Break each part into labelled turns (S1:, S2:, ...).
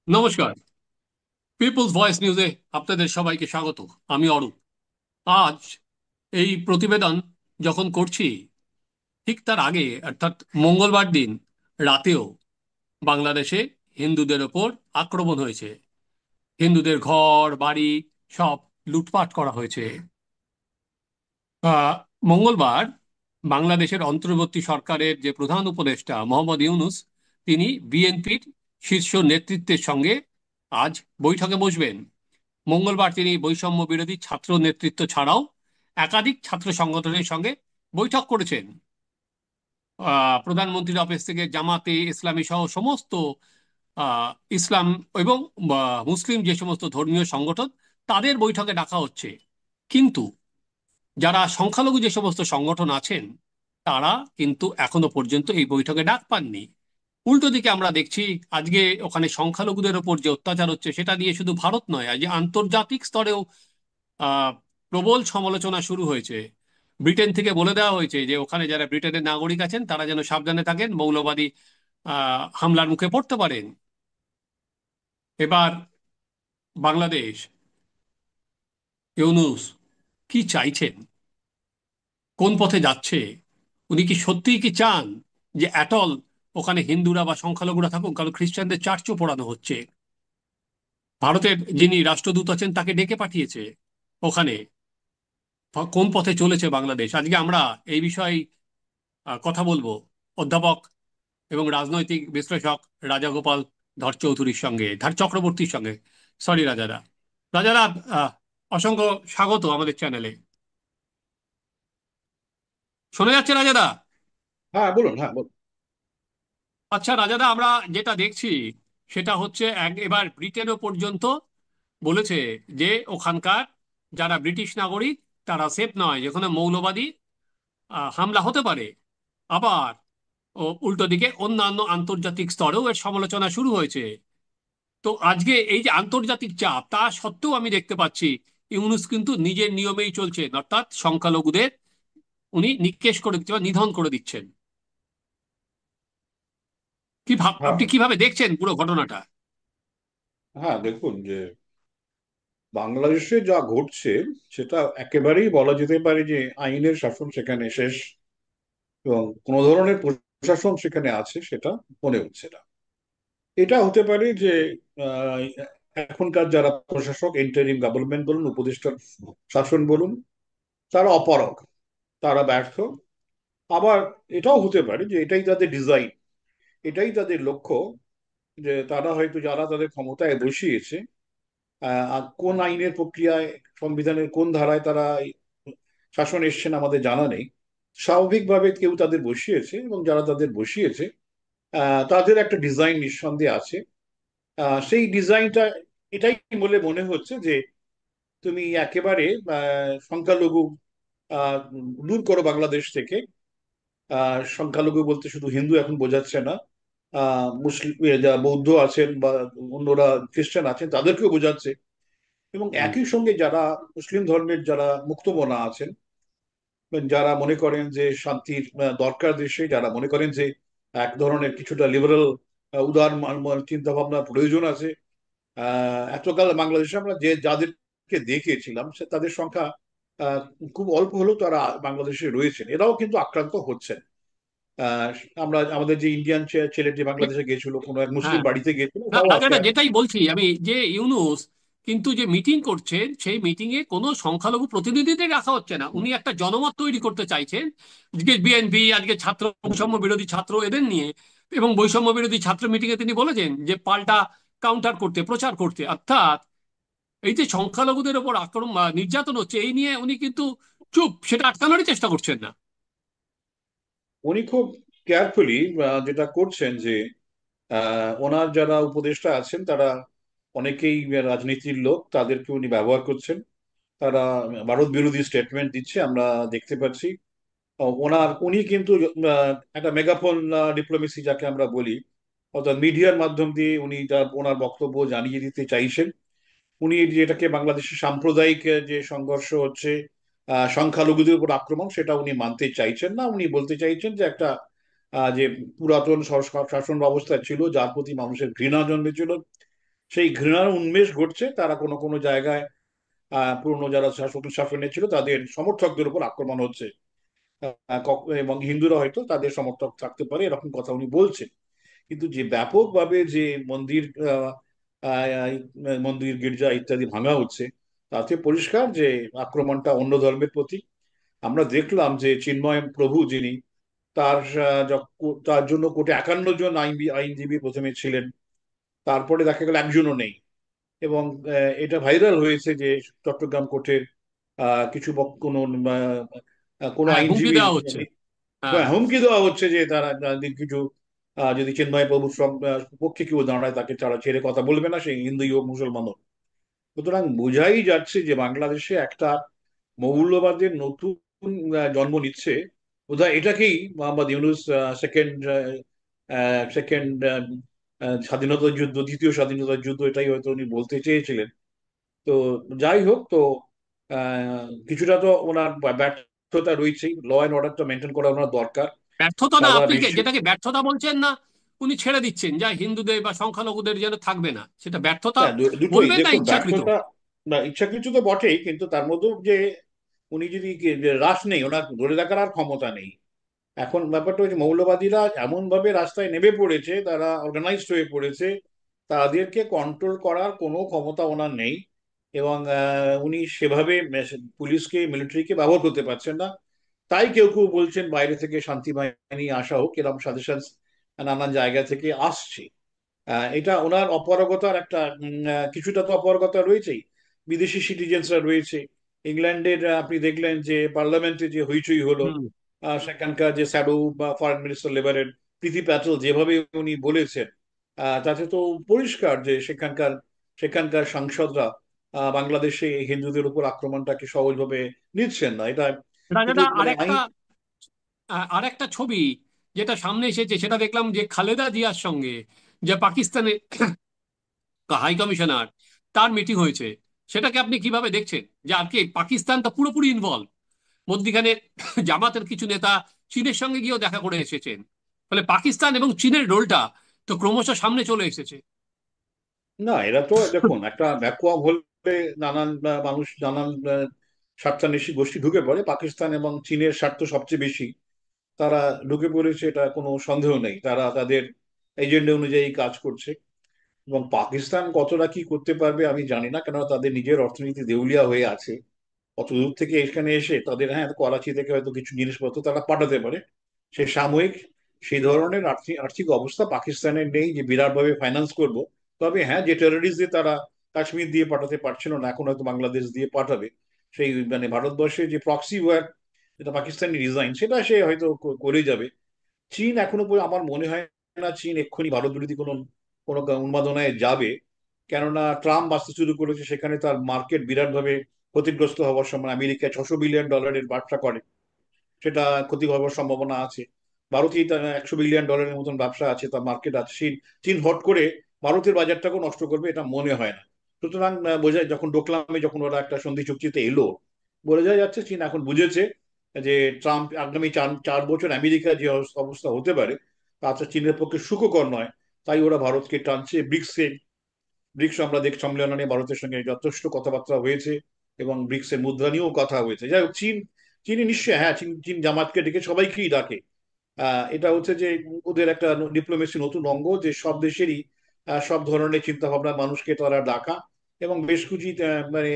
S1: নমস্কার। People's voice নিউজে আপনাদের সবাইকে স্বাগত। আমি অরূপ। আজ এই প্রতিবেদন যখন করছি, ঠিক তার আগে অর্থাৎ মঙ্গলবার দিন রাতেও বাংলাদেশে হিন্দুদের ওপর আক্রমণ হয়েছে। হিন্দুদের ঘর বাড়ি সব লুটপাট করা হয়েছে। আহ, মঙ্গলবার বাংলাদেশের অন্তর্বর্তী সরকারের যে প্রধান উপদেষ্টা মোহাম্মদ ইউনূস, তিনি বিএনপির শীর্ষ নেতৃত্বের সঙ্গে আজ বৈঠকে বসবেন। মঙ্গলবার তিনি বৈষম্য বিরোধী ছাত্র নেতৃত্ব ছাড়াও একাধিক ছাত্র সংগঠনের সঙ্গে বৈঠক করেছেন। প্রধানমন্ত্রীর অফিস থেকে জামাতে ইসলামী সহ সমস্ত আহ, ইসলাম এবং মুসলিম যে সমস্ত ধর্মীয় সংগঠন, তাদের বৈঠকে ডাকা হচ্ছে। কিন্তু যারা সংখ্যালঘু যে সমস্ত সংগঠন আছেন, তারা কিন্তু এখনো পর্যন্ত এই বৈঠকে ডাক পাননি। উল্টো দিকে আমরা দেখছি, আজকে ওখানে সংখ্যালঘুদের ওপর যে অত্যাচার হচ্ছে সেটা নিয়ে শুধু ভারত নয়, আজ আন্তর্জাতিক স্তরেও আহ, প্রবল সমালোচনা শুরু হয়েছে। ব্রিটেন থেকে বলে দেওয়া হয়েছে যে ওখানে যারা ব্রিটেনের নাগরিক আছেন তারা যেন সাবধানে থাকেন, মৌলবাদী হামলার মুখে পড়তে পারেন। এবার বাংলাদেশ, ইউনূস কি চাইছেন, কোন পথে যাচ্ছে? উনি কি সত্যিই কি চান যে অ্যাটল ওখানে হিন্দুরা বা সংখ্যালঘুরা থাকুক? কারণ খ্রিস্টানদের চার্চও পোড়ানো হচ্ছে। ভারতের যিনি রাষ্ট্রদূত আছেন তাকে ডেকে পাঠিয়েছে ওখানে। কোন পথে চলেছে বাংলাদেশ? আজকে আমরা এই বিষয়ে কথা বলবো অধ্যাপক এবং রাজনৈতিক বিশ্লেষক রাজাগোপাল ধরচৌধুরীর সঙ্গে, ধার চক্রবর্তীর সঙ্গে। সরি রাজাদা। রাজাদা, আহ, অসংখ্য স্বাগত আমাদের চ্যানেলে। শোনা যাচ্ছে রাজাদা?
S2: হ্যাঁ, বলুন। হ্যাঁ, বলুন।
S1: আচ্ছা রাজাদা, আমরা যেটা দেখছি সেটা হচ্ছে এবার ব্রিটেনও পর্যন্ত বলেছে যে ওখানকার যারা ব্রিটিশ নাগরিক তারা সেফ নয়, যেখানে মৌলবাদী হামলা হতে পারে। আবার উল্টো দিকে অন্যান্য আন্তর্জাতিক স্তরেও এর সমালোচনা শুরু হয়েছে। তো আজকে এই যে আন্তর্জাতিক চাপ, তা সত্ত্বেও আমি দেখতে পাচ্ছি ইউনূস কিন্তু নিজের নিয়মেই চলছেন, অর্থাৎ সংখ্যালঘুদের উনি নিঃশেষ করে দিচ্ছেন বা নিধন করে দিচ্ছেন।
S2: হ্যাঁ,
S1: আপনি কিভাবে দেখছেন পুরো ঘটনাটা?
S2: হ্যাঁ, দেখুন যে বাংলাদেশে যা ঘটছে সেটা একেবারেই বলা যেতে পারে যে আইনের শাসন সেখানে শেষ, এবং কোনো ধরনের প্রশাসন সেখানে আছে সেটা মনে হচ্ছে না। এটা হতে পারে যে আহ, এখনকার যারা প্রশাসক, ইন্টারিম গভর্নমেন্ট বলুন, উপদেষ্টা শাসন বলুন, তারা অপারগ, তারা ব্যর্থ। আবার এটাও হতে পারে যে এটাই তাদের ডিজাইন, এটাই তাদের লক্ষ্য, যে তারা হয়তো যারা তাদের ক্ষমতায় বসিয়েছে, আর কোন আইনের প্রক্রিয়ায়, সংবিধানের কোন ধারায় তারা এই শাসন এসছেন আমাদের জানা নেই। স্বাভাবিকভাবে কেউ তাদের বসিয়েছে, এবং যারা তাদের বসিয়েছে তাদের একটা ডিজাইন নিঃসন্দেহে আছে। সেই ডিজাইনটা এটাই বলে মনে হচ্ছে যে তুমি একেবারে সংখ্যালঘু আহ, দূর করো বাংলাদেশ থেকে। সংখ্যালঘু বলতে শুধু হিন্দু এখন বোঝাচ্ছে না, মুসলিম যা বৌদ্ধ আছেন বা অন্যরা খ্রিস্টান আছেন তাদেরকেও বোঝাচ্ছে। এবং
S1: হুম।
S2: একই সঙ্গে যারা মুসলিম ধর্মের যারা মুক্তমনা আছেন, যারা মনে করেন যে শান্তির দরকার দেশে, যারা মনে করেন যে এক ধরনের কিছুটা লিবারেল উদার চিন্তা ভাবনার প্রয়োজন আছে, এতকাল বাংলাদেশে আমরা যে যাদেরকে দেখিয়েছিলাম সে তাদের সংখ্যা আহ, খুব অল্প হলেও তারা বাংলাদেশে রয়েছেন, এরাও কিন্তু আক্রান্ত হচ্ছেন। আহ, আমরা আমাদের যে ইন্ডিয়ান ছেলেটি বাংলাদেশে গিয়েছিল, কোনো এক মুসলিম
S1: হ্যাঁ,
S2: বাড়িতে গিয়েছিল,
S1: না
S2: তাও আজকে।
S1: রাজাদা, যেটাই বলছি আমি, যে ইউনূস কিন্তু যে মিটিং করছেন সেই মিটিং এ কোনো সংখ্যালঘু প্রতিনিধিদের রাখা হচ্ছে না। উনি একটা জনমত তৈরি করতে চাইছেন, যে বিএনপি আজকে ছাত্র বৈষম্য বিরোধী ছাত্র এদের নিয়ে, এবং বৈষম্য বিরোধী ছাত্র মিটিং এ তিনি বলেছেন যে পাল্টা কাউন্টার করতে, প্রচার করতে। অর্থাৎ এই যে সংখ্যালঘুদের ওপর আক্রমণ নির্যাতন হচ্ছে এই নিয়ে উনি কিন্তু চুপ, সেটা আটকানোরই চেষ্টা করছেন না।
S2: উনি খুব কেয়ারফুলি যেটা করছেন যে ওনার যারা উপদেষ্টা আছেন তারা অনেকেই রাজনীতির লোক, তাদেরকে উনি ব্যবহার করছেন। তারা ভারত বিরোধী স্টেটমেন্ট দিচ্ছে, আমরা দেখতে পাচ্ছি। উনি কিন্তু একটা মেগাফোন ডিপ্লোমেসি যাকে আমরা বলি, অর্থাৎ মিডিয়ার মাধ্যম দিয়ে উনি ওনার বক্তব্য জানিয়ে দিতে চাইছেন। উনি যেটাকে বাংলাদেশের সাম্প্রদায়িক যে সংঘর্ষ হচ্ছে, সংখ্যালঘুদের উপর আক্রমণ, সেটা উনি মানতে চাইছেন না। উনি বলতে চাইছেন যে একটা যে পুরাতন শাসন ব্যবস্থা ছিল যার প্রতি মানুষের ঘৃণা জন্মেছিল, সেই ঘৃণার উন্মেষ ঘটছে। তারা কোনো কোনো জায়গায় পুরনো যারা শাসক শাসনে ছিল তাদের সমর্থকদের উপর আক্রমণ হচ্ছে। এবং হিন্দুরা হয়তো তাদের সমর্থক থাকতে পারে, এরকম কথা উনি বলছেন। কিন্তু যে ব্যাপকভাবে যে মন্দির আহ, আহ, মন্দির গির্জা ইত্যাদি ভাঙা হচ্ছে, তাতে পরিষ্কার যে আক্রমণটা অন্য ধর্মের প্রতি। আমরা দেখলাম যে চিন্ময় প্রভু যিনি, তার তার জন্য কোটি 51 জন আইনজীবী প্রথমে ছিলেন, তারপরে দেখা গেল একজনও নেই। এবং এটা ভাইরাল হয়েছে যে চট্টগ্রাম কোর্টের কিছু কোনো
S1: হ্যাঁ, হুমকি
S2: আইনজীবীর
S1: দেওয়া হচ্ছে। হ্যাঁ।
S2: হুমকি দেওয়া হচ্ছে যে তারা কিছু যদি চিন্ময় প্রভুর পক্ষে কেউ দাঁড়ায় তাকে তারা ছেড়ে কথা বলবে না, সেই হিন্দুই হোক মুসলমান হোক। সুতরাং বোঝাই যাচ্ছে যে বাংলাদেশে একটা মৌলবাদের নতুন জন্ম নিচ্ছে। বোধহয় এটাকেই মোহাম্মদ ইউনূস সেকেন্ড সেকেন্ড স্বাধীনতা যুদ্ধ, দ্বিতীয় স্বাধীনতা যুদ্ধ, এটাই হয়তো উনি বলতে চেয়েছিলেন। তো যাই হোক, তো কিছুটা তো ওনার ব্যর্থতা রয়েছেই। ল অ্যান্ড অর্ডারটা মেনটেন করা ওনার দরকার
S1: ব্যর্থতা না,
S2: সারা
S1: আপনি
S2: বিশ্বে।
S1: যেটাকে ব্যর্থতা বলছেন না, উনি ছেড়ে দিচ্ছেন যা হিন্দুদের বা সংখ্যালঘুদের যেন থাকবে না, সেটা ব্যর্থতা
S2: হ্যাঁ, দুটোই
S1: বলবেন না
S2: দেখুন,
S1: ইচ্ছাকৃত?
S2: ব্যর্থতা না ইচ্ছাকৃত তো বটেই, কিন্তু তার মধ্যেও যে উনি যদি যে রাশ নেই, ওনার ধরে রাখার আর ক্ষমতা নেই। এখন ব্যাপারটা হচ্ছে মৌলবাদীরা এমন ভাবে রাস্তায় নেমে পড়েছে, তারা অর্গানাইজড হয়ে পড়েছে, তাদেরকে কন্ট্রোল করার কোনো ক্ষমতা ওনার নেই। এবং উনি সেভাবে পুলিশকে মিলিটারিকে ব্যবহার করতে পারছেন না। তাই কেউ কেউ বলছেন বাইরে থেকে শান্তি বাহিনী আসা হোক, এরকম সাজেশন নানান জায়গা থেকে আসছে। এটা ওনার অপারগতার একটা কিছুটা তো অপারগতা রয়েছেই। বিদেশি সিটিজেন্সরা রয়েছে ইংল্যান্ডের, আপনি দেখলেন যে পার্লামেন্টে যে হইচই হলো,
S1: হুম।
S2: সেখানকার যে স্যাডো বা ফরেন মিনিস্টার লেবারের প্রীতি প্যাটেল যেভাবে উনি বলেছেন, তাতে তো পরিষ্কার যে সেখানকার সেখানকার সাংসদরা বাংলাদেশে হিন্দুদের উপর আক্রমণটাকে সহজভাবে নিচ্ছেন না। এটা শুধু
S1: রাজাদা,
S2: মানে আইন।
S1: আরেকটা ছবি যেটা সামনে এসেছে, সেটা দেখলাম যে খালেদা জিয়ার সঙ্গে যে পাকিস্তানের হাই কমিশনার, তার মিটিং হয়েছে। সেটাকে আপনি কিভাবে দেখছেন? যে আর কি পাকিস্তান তো পুরোপুরি ইনভলভ, মধ্যিখানে জামাতের কিছু নেতা চীনের সঙ্গে গিয়েও দেখা করে এসেছেন। ফলে পাকিস্তান এবং চীনের রোলটা তো ক্রমশ সামনে চলে এসেছে।
S2: না, এরা তো দেখুন একটা ভ্যাকুয়াম হলে নানান মানুষ, নানান স্বার্থান্বেষী গোষ্ঠী ঢুকে পড়ে। পাকিস্তান এবং চীনের স্বার্থ সবচেয়ে বেশি, তারা ঢুকে পড়েছে, এটা কোনো সন্দেহ নেই। তারা তাদের এজেন্ডা অনুযায়ী কাজ করছে। এবং পাকিস্তান কতটা কি করতে পারবে আমি জানি না, কেননা তাদের নিজের অর্থনীতি দেউলিয়া হয়ে আছে। অত দূর থেকে এখানে এসে তাদের, হ্যাঁ, করাচি থেকে হয়তো কিছু জিনিসপত্র তারা পাঠাতে পারে, সে সাময়িক। সেই ধরনের আর্থিক আর্থিক অবস্থা পাকিস্তানের নেই যে বিরাটভাবে ফাইন্যান্স করব। তবে হ্যাঁ, যে টেররিস্ট দিয়ে তারা কাশ্মীর দিয়ে পাঠাতে পারছিল না, এখন হয়তো বাংলাদেশ দিয়ে পাঠাবে। সেই মানে ভারতবর্ষে যে প্রক্সি ওয়্যার, যেটা পাকিস্তানি ডিজাইন, সেটা সে হয়তো করে যাবে। চীন এখনো পর্যন্ত আমার মনে হয় না চীন এক্ষুনি ভারত বিরোধী কোনো কোনো উন্মাদনায় যাবে। কেননা ট্রাম্প আসতে শুরু করেছে, সেখানে তার মার্কেট বিরাটভাবে ক্ষতিগ্রস্ত হওয়ার সময় আমেরিকায় $600 বিলিয়ন ব্যবসা করে, সেটা ক্ষতি হওয়ার সম্ভাবনা আছে। ভারতেই তার $100 বিলিয়ন মতন ব্যবসা আছে, তার মার্কেট আছে। চীন চীন হট করে ভারতের বাজারটাকেও নষ্ট করবে এটা মনে হয় না। সুতরাং বোঝা যখন ডোকলামে যখন ওরা একটা সন্ধি চুক্তিতে এলো, বোঝা যাচ্ছে চীন এখন বুঝেছে যে ট্রাম্প আগামী 4 4 বছর আমেরিকা যে অবস্থা হতে পারে, তাতে চীনের পক্ষে সুখকর নয়। তাই ওরা ভারতকে টানছে ব্রিক্সে। ব্রিক্স আমরা দেখ সম্মেলনে নিয়ে ভারতের সঙ্গে যথেষ্ট কথাবার্তা হয়েছে, এবং ব্রিক্সের মুদ্রা নিয়েও কথা হয়েছে। যাই হোক, চীন নিশ্চয়ই, হ্যাঁ, চীন চীন জামাতকে ডেকে সবাইকেই ডাকে। এটা হচ্ছে যে ওদের একটা ডিপ্লোমেসি নতুন অঙ্গ, যে সব দেশেরই সব ধরনের চিন্তা ভাবনা মানুষকে তারা ডাকা, এবং বেশ কিছু মানে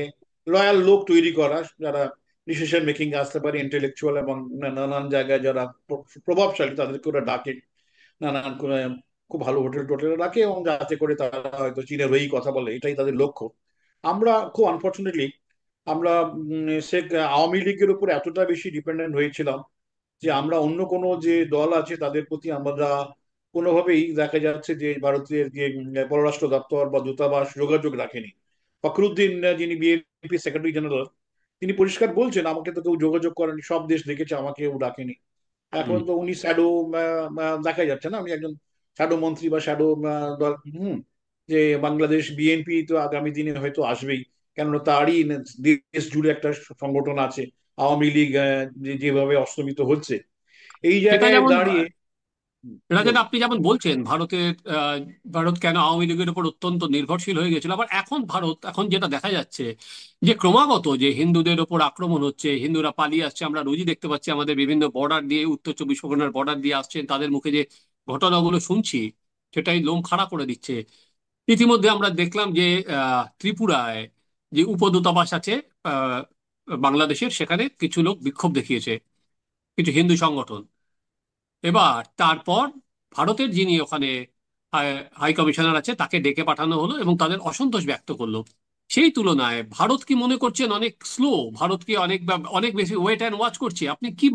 S2: লয়াল লোক তৈরি করা, যারা ডিসিশন মেকিং আসতে পারে, ইন্টেলেকচুয়াল, এবং নানান জায়গায় যারা প্রভাবশালী, তাদেরকে ওরা ডাকে। নানান খুব ভালো হোটেল টোটেলে রাখে, এবং যাতে করে তারা হয়তো চীনের হয়েই কথা বলে, এটাই তাদের লক্ষ্য। আমরা খুব আনফর্চুনেটলি আমরা শেখ আওয়ামী লীগের উপর এতটা বেশি ডিপেন্ডেন্ট হয়েছিলাম যে আমরা অন্য কোনো যে দল আছে তাদের প্রতি আমরা কোনোভাবেই দেখা যাচ্ছে যে ভারতের যে পররাষ্ট্র দপ্তর বা দূতাবাস যোগাযোগ রাখেনি। ফখরুদ্দিন, যিনি বিএনপি সেক্রেটারি জেনারেল, তিনি পরিষ্কার বলছেন আমাকে তো কেউ যোগাযোগ করেনি, সব দেশ দেখেছে, আমাকে কেউ ডাকেনি। এখন
S1: হুম।
S2: তো উনি শ্যাডো দেখা যাচ্ছে না, উনি একজন শ্যাডো মন্ত্রী বা শ্যাডো দল। যে বাংলাদেশ বিএনপি তো আগামী দিনে হয়তো আসবেই, কেননা তারই দেশ জুড়ে একটা সংগঠন আছে। আওয়ামী লীগ যেভাবে অস্তমিত হচ্ছে, এই
S1: সেটা
S2: জায়গায়
S1: যেমন
S2: দাঁড়িয়ে।
S1: রাজা,
S2: বলুন।
S1: আপনি যেমন বলছেন ভারতের ভারত কেন আওয়ামী লীগের উপর অত্যন্ত নির্ভরশীল হয়ে গেছিল, আবার এখন ভারত এখন যেটা দেখা যাচ্ছে যে ক্রমাগত যে হিন্দুদের ওপর আক্রমণ হচ্ছে, হিন্দুরা পালিয়ে আসছে, আমরা রোজই দেখতে পাচ্ছি আমাদের বিভিন্ন বর্ডার দিয়ে, উত্তর চব্বিশ পরগনার বর্ডার দিয়ে আসছেন, তাদের মুখে যে ঘটনাগুলো শুনছি সেটাই লোম খাড়া করে দিচ্ছে। ইতিমধ্যে আমরা দেখলাম যে ত্রিপুরায় যে উপদূতাবাস আছে আহ, বাংলাদেশের, সেখানে কিছু লোক বিক্ষোভ দেখিয়েছে, কিছু হিন্দু সংগঠন। এবার তারপর ভারতের যিনি ওখানে হাই হাই কমিশনার আছে তাকে ডেকে পাঠানো হলো এবং তাদের অসন্তোষ ব্যক্ত করলো। সেই তুলনায় ভারত কি মনে করছেন অনেক স্লো? ভারত কি অনেক বেশি ওয়েট অ্যান্ড ওয়াচ করছে? আপনি কি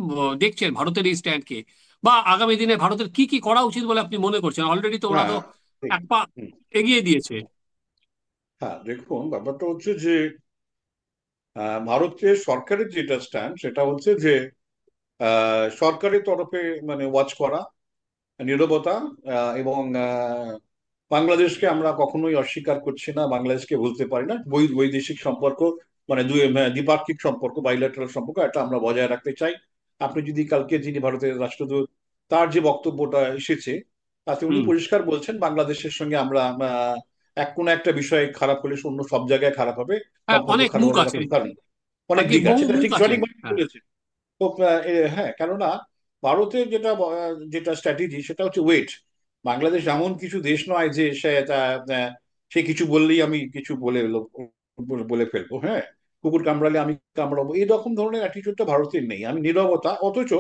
S1: দেখছেন ভারতের এই স্ট্যান্ডকে? বা আগামী দিনে ভারতের কি কি করা উচিত বলে আপনি মনে করছেন? অলরেডি তো ওরা
S2: হ্যাঁ,
S1: তো
S2: ঠিক।
S1: এক পা
S2: হুম।
S1: এগিয়ে দিয়েছে।
S2: হ্যাঁ, দেখুন, ব্যাপারটা হচ্ছে যে ভারতের সরকারের যেটা স্ট্যান্ড সেটা হচ্ছে যে সরকারের তরফে মানে ওয়াচ করা, নীরবতা, এবং বাংলাদেশকে আমরা কখনোই অস্বীকার করছি না, বাংলাদেশকে ভুলতে পারি না। বৈদেশিক সম্পর্ক মানে দ্বিপাক্ষিক সম্পর্ক, বাইলেটারাল সম্পর্ক, এটা আমরা বজায় রাখতে চাই। আপনি যদি কালকে যিনি ভারতের রাষ্ট্রদূত, তার যে বক্তব্যটা এসেছে, তাতে উনি
S1: হুম।
S2: পরিষ্কার বলছেন বাংলাদেশের সঙ্গে আমরা কোনো একটা বিষয় খারাপ হলে অন্য সব জায়গায় খারাপ হবে,
S1: হ্যাঁ,
S2: সম্পর্ক
S1: অনেক
S2: খারাপ
S1: মুখ
S2: হবে
S1: আছে,
S2: এরকম কারণ
S1: আর
S2: অনেক
S1: কি
S2: দিক আছে,
S1: বহু
S2: এটা
S1: মুখ
S2: ঠিক
S1: আছে।
S2: সঠিকভাবে
S1: হ্যাঁ।
S2: বলেছে। তো হ্যাঁ, কেননা ভারতের যেটা স্ট্র্যাটেজি সেটা হচ্ছে ওয়েট। বাংলাদেশ এমন কিছু দেশ নয় যে সে কিছু বললেই আমি কিছু বলে ফেলবো, হ্যাঁ, কুকুর কামড়ালে আমি কামড়াবো, এইরকম ধরনের অ্যাটিটিউডটা ভারতের নেই। আমি নীরবতা, অথচ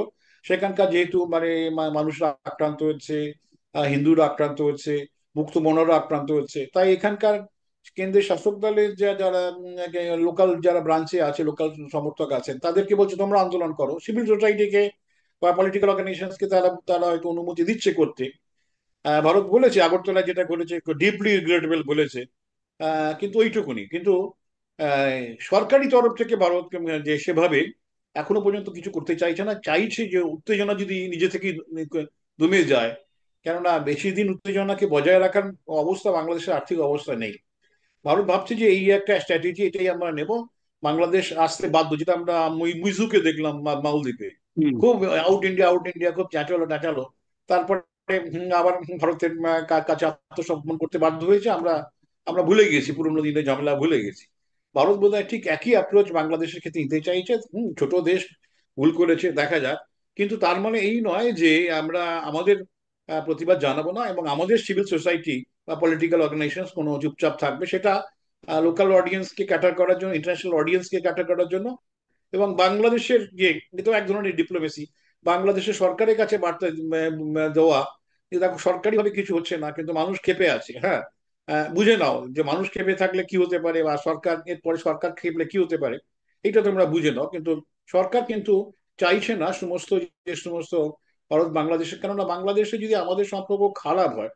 S2: সেখানকার যেহেতু মানে মানুষরা আক্রান্ত হচ্ছে, হিন্দুরা আক্রান্ত হচ্ছে, মুক্তমনারা আক্রান্ত হচ্ছে, তাই এখানকার কেন্দ্রের শাসক দলের যারা লোকাল যারা ব্রাঞ্চে আছে, লোকাল সমর্থক আছেন, তাদেরকে বলছে তোমরা আন্দোলন করো। সিভিল সোসাইটিকে বা পলিটিক্যাল অর্গানাইজেশনকে তারা তারা হয়তো অনুমতি দিচ্ছে করতে। ভারত বলেছে আগরতলায় যেটা করেছে ডিপলি রিগ্রেটেবল বলেছে, কিন্তু ওইটুকুনি। কিন্তু আহ, সরকারি তরফ থেকে ভারত যে সেভাবে এখনো পর্যন্ত কিছু করতে চাইছে না, চাইছে যে উত্তেজনা যদি নিজে থেকে দমে যায়। কেননা বেশি দিন উত্তেজনাকে বজায় রাখার অবস্থা বাংলাদেশের আর্থিক অবস্থা নেই। ভারত ভাবছে যে এই একটা স্ট্র্যাটেজি, এটাই আমরা নেব, বাংলাদেশ আসতে বাধ্য। যেটা আমরা মুইজুকে দেখলাম মালদ্বীপে,
S1: হুম।
S2: খুব আউট ইন্ডিয়া আউট ইন্ডিয়া, খুব চেঁচালো টাচালো, তারপরে আবার ভারতের কাছে আত্মসমর্পণ করতে বাধ্য হয়েছে। আমরা আমরা ভুলে গেছি, পুরোনো দিনের ঝামেলা ভুলে গেছি। ভারত বোধহয় ঠিক একই অ্যাপ্রোচ বাংলাদেশের ক্ষেত্রে নিতে চাইছে। ছোট দেশ, ভুল করেছে, দেখা যাক। কিন্তু তার মানে এই নয় যে আমরা আমাদের প্রতিবাদ জানাবো না, এবং আমাদের সিভিল সোসাইটি বা পলিটিক্যাল অর্গানাইজেশন কোনো চুপচাপ থাকবে। সেটা লোকাল অডিয়েন্সকে ক্যাটার করার জন্য, ইন্টারন্যাশনাল অডিয়েন্সকে ক্যাটার করার জন্য, এবং বাংলাদেশের যে এটাও এক ধরনের ডিপ্লোমেসি, বাংলাদেশের সরকারের কাছে বার্তা দেওয়া যে দেখো সরকারিভাবে কিছু হচ্ছে না, কিন্তু মানুষ ক্ষেপে আছে, হ্যাঁ, বুঝে নাও যে মানুষ ক্ষেপে থাকলে কি হতে পারে, বা সরকার এরপরে সরকার খেপলে কি হতে পারে, এটা তোমরা বুঝে নাও। কিন্তু সরকার কিন্তু চাইছে না সমস্ত যে সমস্ত ভারত বাংলাদেশের, কেননা বাংলাদেশে যদি আমাদের সম্পর্ক খারাপ হয়,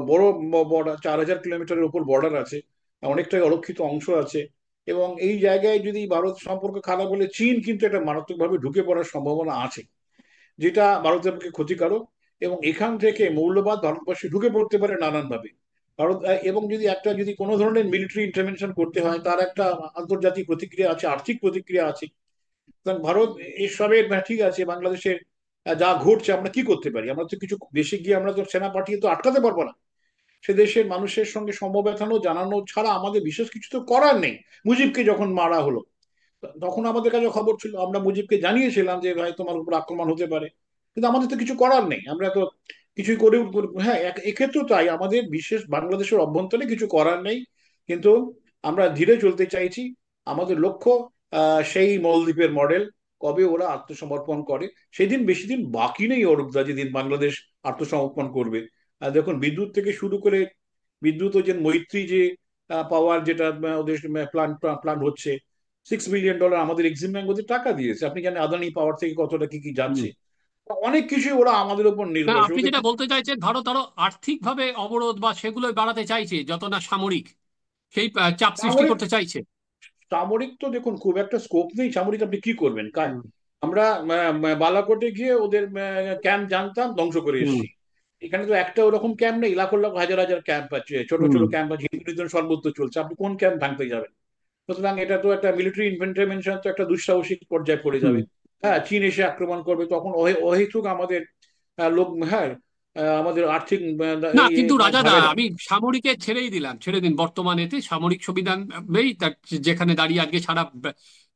S2: বড় বর্ডার, 4,000 কিলোমিটারের উপর বর্ডার আছে, অনেকটাই অরক্ষিত অংশ আছে, এবং এই জায়গায় যদি ভারত সম্পর্ক খারাপ হলে চীন কিন্তু একটা মারাত্মকভাবে ঢুকে পড়ার সম্ভাবনা আছে, যেটা ভারতের পক্ষে ক্ষতিকারক। এবং এখান থেকে মৌলবাদ ভারতবর্ষে ঢুকে পড়তে পারে নানানভাবে। ভারত এবং যদি কোনো ধরনের মিলিটারি ইন্টারভেনশন করতে হয়, তার একটা আন্তর্জাতিক প্রতিক্রিয়া আছে, আর্থিক প্রতিক্রিয়া আছে। সুতরাং ভারত এসবের ঠিক আছে, বাংলাদেশের যা ঘটছে আমরা কি করতে পারি? আমরা তো কিছু দেশে গিয়ে আমরা তো সেনা পাঠিয়ে তো আটকাতে পারবো না। সে দেশের মানুষের সঙ্গে সমবেদনা জানানো ছাড়া আমাদের বিশেষ কিছু তো করার নেই। মুজিবকে যখন মারা হলো, তখন আমাদের কাছে খবর ছিল, আমরা মুজিবকে জানিয়েছিলাম যে ভাই তোমার উপর আক্রমণ হতে পারে, কিন্তু আমাদের তো কিছু করার নেই, আমরা তো কিছুই করে হ্যাঁ, এক্ষেত্রেও তাই, আমাদের বিশেষ বাংলাদেশের অভ্যন্তরে কিছু করার নেই। কিন্তু আমরা ধীরে চলতে চাইছি। আমাদের লক্ষ্য সেই মলদ্বীপের মডেল, কবে ওরা আত্মসমর্পণ করে। সেদিন বেশি দিন বাকি নেই অরূপদা, যেদিন বাংলাদেশ আত্মসমর্পণ করবে। দেখুন, বিদ্যুৎ থেকে শুরু করে, বিদ্যুৎ ও যে মৈত্রী যে পাওয়ার যেটা ওদের প্ল্যান্ট প্ল্যান্ট হচ্ছে, $6 বিলিয়ন আমাদের এক্সিম ব্যাংক ওদের টাকা দিয়েছে। আপনি জানেন আদানি পাওয়ার থেকে কতটা কি কি
S1: হুম।
S2: যাচ্ছে। অনেক কিছুই ওরা আমাদের উপর
S1: না,
S2: নির্ভরশীল,
S1: আপনি
S2: ওদের
S1: যেটা বলতে চাইছেন ভারত আরো আর্থিকভাবে অবরোধ বা সেগুলোই বাড়াতে চাইছে যত না সামরিক, সেই চাপ সৃষ্টি
S2: সামরিক
S1: করতে চাইছে।
S2: সামরিক তো দেখুন খুব একটা স্কোপ নেই। সামরিক আপনি কি করবেন?
S1: হুম।
S2: আমরা বালাকোটে গিয়ে ওদের ক্যাম্প জানতাম, ধ্বংস করে
S1: হুম।
S2: এসেছি। এখানে তো একটা ওরকম ক্যাম্প নেই, লাখ লাখ হাজার হাজার ক্যাম্প আছে, ছোট
S1: হুম।
S2: ছোট ক্যাম্প আছে, হিন্দুদের সর্বত্র চলছে, আপনি কোন ক্যাম্প ভাঙতে যাবেন? সুতরাং এটা তো একটা মিলিটারি ইন্টারভেনশন, তো একটা দুঃসাহসিক পর্যায়ে পড়ে
S1: হুম।
S2: যাবে। হ্যাঁ, চীন এসে আক্রমণ করবে, তখন অহেতুক আমাদের লোক, হ্যাঁ, আমাদের আর্থিক
S1: না কিন্তু রাজাদা,
S2: ভাবে না।
S1: আমি সামরিকে ছেড়েই দিলাম, ছেড়ে দিন বর্তমানেতে সামরিক সংবিধানেই যেখানে দাঁড়িয়ে আজকে সারা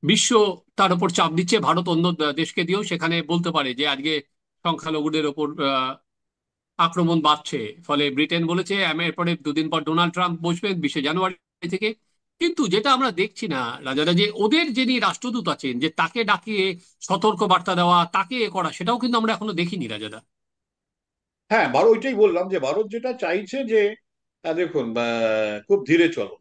S1: বিশ্ব তার উপর চাপ দিচ্ছে, ভারত অন্য দেশকে দিয়েও সেখানে বলতে পারে যে আজকে সংখ্যালঘুদের ওপর আক্রমণ বাড়ছে। ফলে ব্রিটেন বলেছে, এরপরে দুদিন পর ডোনাল্ড ট্রাম্প বসবেন 20 জানুয়ারি থেকে। কিন্তু যেটা আমরা দেখছি না রাজাদা, যে ওদের যিনি রাষ্ট্রদূত আছেন যে তাকে ডাকিয়ে সতর্ক বার্তা দেওয়া, তাকে এ করা, সেটাও কিন্তু আমরা এখনো দেখিনি রাজাদা।
S2: হ্যাঁ, ভারত ওইটাই বললাম যে ভারত যেটা চাইছে যে দেখুন খুব ধীরে চলো,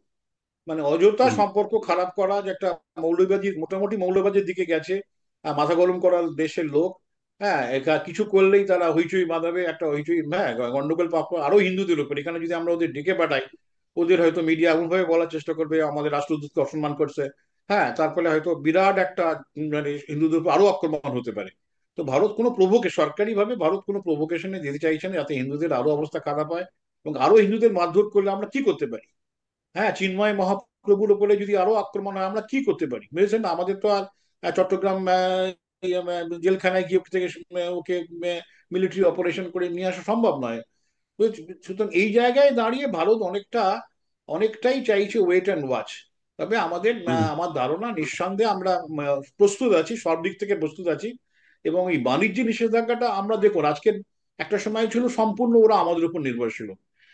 S2: মানে অযথা
S1: হুম।
S2: সম্পর্ক খারাপ করা, যে একটা মৌলবাদী, মোটামুটি মৌলবাদীর দিকে গেছে, মাথা গরম করার দেশের লোক। হ্যাঁ, কিছু করলেই তারা হইচই বাঁধাবে, একটা হইচই, হ্যাঁ, গন্ডগোল পাক আরো হিন্দুদের উপর। এখানে যদি আমরা ওদের ডেকে পাঠাই, ওদের হয়তো মিডিয়া এমন ভাবে বলার চেষ্টা করবে আমাদের রাষ্ট্রদূতকে অসম্মান করছে। হ্যাঁ, তার ফলে হয়তো বিরাট একটা মানে হিন্দুদের উপর আরো আক্রমণ হতে পারে। তো ভারত কোনো সরকারি ভাবে ভারত কোনো প্রভোকেশনে যেতে চাইছে না, যাতে হিন্দুদের আরো অবস্থা খারাপ হয় এবং আরো হিন্দুদের মারধর করলে আমরা কি করতে পারি। হ্যাঁ, চিন্ময় মহাপ্রভুর উপরে যদি আরো আক্রমণ হয় আমরা কি করতে পারি, বুঝেছেন না? আমাদের তো আর চট্টগ্রাম জেলখানায় গিয়ে ওকে থেকে ওকে মিলিটারি অপারেশন করে নিয়ে আসা সম্ভব নয়। সুতরাং এই জায়গায় দাঁড়িয়ে ভারত অনেকটাই চাইছে ওয়েট অ্যান্ড ওয়াচ। তবে
S1: হুম।
S2: আমার ধারণা নিঃসন্দেহে আমরা প্রস্তুত আছি, সব দিক থেকে প্রস্তুত আছি। এবং এই বাণিজ্য নিষেধাজ্ঞাটা আমরা দেখুন, আজকে একটা সময় ছিল সম্পূর্ণ ওরা আমাদের উপর নির্ভরশীল।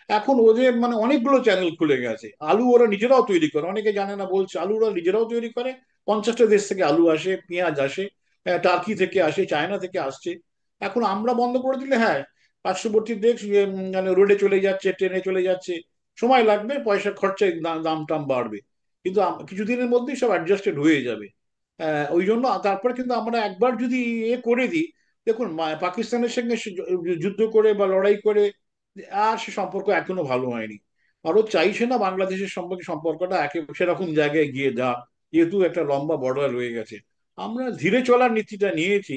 S2: এখন ওদের মানে অনেকগুলো চ্যানেল খুলে গেছে। আলু ওরা নিজেরাও তৈরি করে, অনেকে জানে না বলছে, আলু ওরা নিজেরাও তৈরি করে। 50টা দেশ থেকে আলু আসে, পেঁয়াজ আসে, টার্কি থেকে আসে, চায়না থেকে আসছে। এখন আমরা বন্ধ করে দিলে, হ্যাঁ, পার্শ্ববর্তী দেশ মানে রোডে চলে যাচ্ছে, ট্রেনে চলে যাচ্ছে, সময় লাগবে, পয়সা খরচায় দাম টাম বাড়বে, কিন্তু কিছুদিনের মধ্যেই সব অ্যাডজাস্টেড হয়ে যাবে। ওই জন্য তারপরে কিন্তু আমরা একবার যদি করে দিই, দেখুন পাকিস্তানের সঙ্গে যুদ্ধ করে বা লড়াই করে আর সে সম্পর্ক এখনো ভালো হয়নি। ভারত চাইছে না বাংলাদেশের সঙ্গে সম্পর্কটা সেরকম জায়গায় গিয়ে যা, যেহেতু একটা লম্বা বর্ডার রয়ে গেছে। আমরা ধীরে চলার নীতিটা নিয়েছি।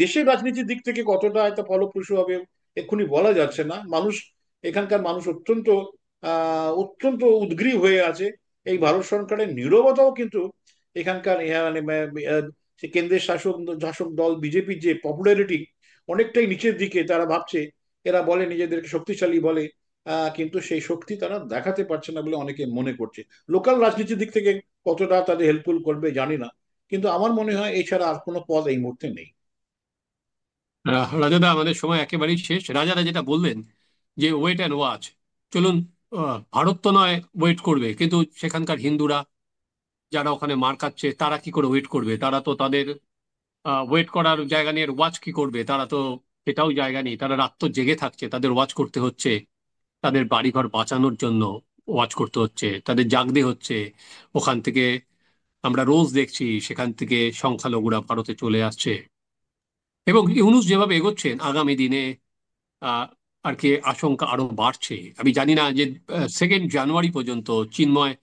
S2: দেশের রাজনীতির দিক থেকে কতটা হয়তো ফলপ্রসূ হবে এক্ষুনি বলা যাচ্ছে না। এখানকার মানুষ অত্যন্ত উদগ্রীব হয়ে আছে। এই ভারত সরকারের নীরবতাও কিন্তু এখানকার মানে সে কেন্দ্রের শাসক শাসক দল বিজেপির যে পপুলারিটি অনেকটাই নিচের দিকে, তারা ভাবছে, এরা বলে নিজেদেরকে শক্তিশালী বলে, কিন্তু সেই শক্তি তারা দেখাতে পারছে না বলে অনেকে মনে করছে। লোকাল রাজনীতির দিক থেকে কতটা তাদের হেল্পফুল করবে জানি না, কিন্তু আমার মনে হয় এছাড়া আর কোনো পথ এই মুহূর্তে নেই।
S1: রাজাদা, আমাদের সময় একেবারেই শেষ। রাজাদা যেটা বললেন যে ওয়েট অ্যান্ড ওয়াচ, চলুন, ভারত তো নয় ওয়েট করবে, কিন্তু সেখানকার হিন্দুরা যারা ওখানে মার খাচ্ছে তারা কি করে ওয়েট করবে? তারা তো তাদের ওয়েট করার জায়গা নিয়ে ওয়াচ কি করবে? তারা তো সেটাও জায়গা নেই, তারা রাত তো জেগে থাকছে, তাদের ওয়াচ করতে হচ্ছে, তাদের বাড়িঘর বাঁচানোর জন্য ওয়াচ করতে হচ্ছে, তাদের জাগতে হচ্ছে। ওখান থেকে আমরা রোজ দেখছি সেখান থেকে সংখ্যালঘুরা ভারতে চলে আসছে। এবং ইউনূস যেভাবে এগোচ্ছেন আগামী দিনে আহ, আর কি আশঙ্কা আরো বাড়ছে। আমি জানি না যে 2 জানুয়ারি পর্যন্ত চিন্ময়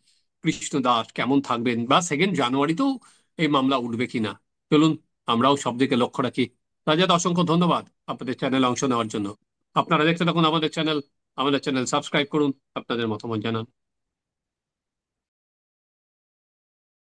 S1: কৃষ্ণ দাস কেমন থাকবেন, বা 2 জানুয়ারিতেও এই মামলা উঠবে কিনা। চলুন, আমরাও সব দিকে লক্ষ্য রাখি। রাজাদ, অসংখ্য ধন্যবাদ আপনাদের চ্যানেলে অংশ নেওয়ার জন্য। আপনারা দেখতে থাকুন আমাদের চ্যানেল, আমাদের চ্যানেল সাবস্ক্রাইব করুন, আপনাদের মতামত জানান।